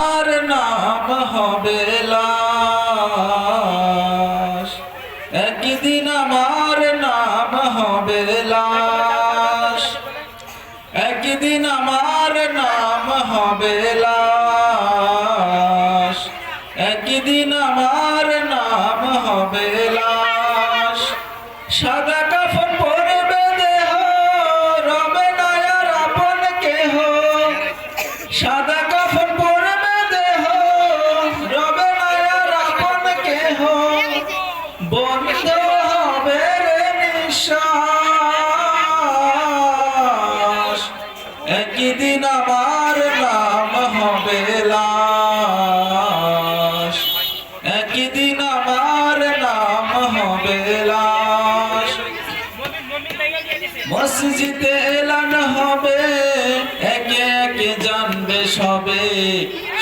আর নাম হবে লাশ, একদিন আমার নাম হবে লাশ, একদিন আমার নাম হবে লাশ, একদিন আমার নাম হবে লাশ। সাদা কাফন পরবে দেহ, রবে না আর আপন কেহ। সাদা কাফন পরবে দেহ, রবে না আর আপন কেহ। বন্ধ হবে রে নিঃশ্বাস, একদিন আমার নাম হবে লাশ, একদিন আমার নাম হবে লাশ। মসজিদে এলান হবে, একে একে জানবে সবে,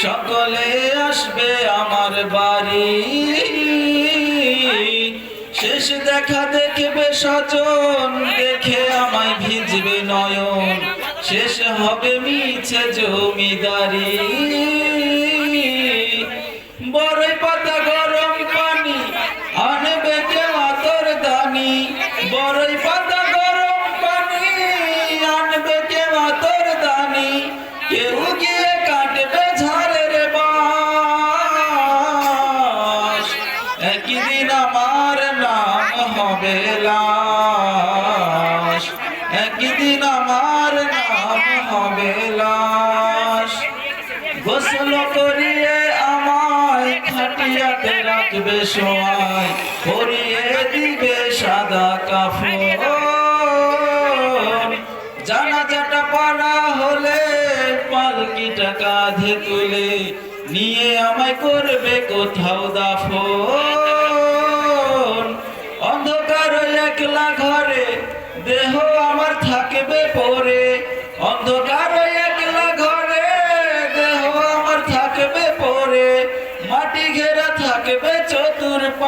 সকলে আসবে আমার বাড়ি। শেষ দেখা দেখবে স্বজন, দেখে আমায় ভিজবে নয়ন, শেষ হবে মিছে জমিদারি। বড়ই পাতা গরম পানি আনবে কে আতর দানি, বড়ই পাতা গরম পানি আনবে কে আতর দানি। কেউ গিয়ে কাটবে ঝাড়ের বাঁশ, একদিন আমার নাম হবে লাশ, একদিন আমার নাম হবে লাশ। গোসল করিয়ে আমায় খাটিয়াতে রাখবে সময়, পরিয়ে দিবে সাদা কাফন। জানাজাটা পাড়া হলে পালকিটা কাঁধে তুলে, নিয়ে আমায় করবে কোথাও দাফন। অন্ধকার একলা ঘরে দেহ আমার থাকবে পড়ে, অন্ধকার একলা ঘরে দেহ আমার থাকবে পড়ে। মাটি ঘেরা থাকবে চতুর্পাশ,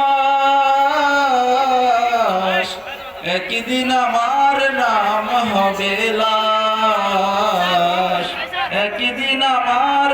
একদিন আমার নাম হবে লাশ, একদিন আমার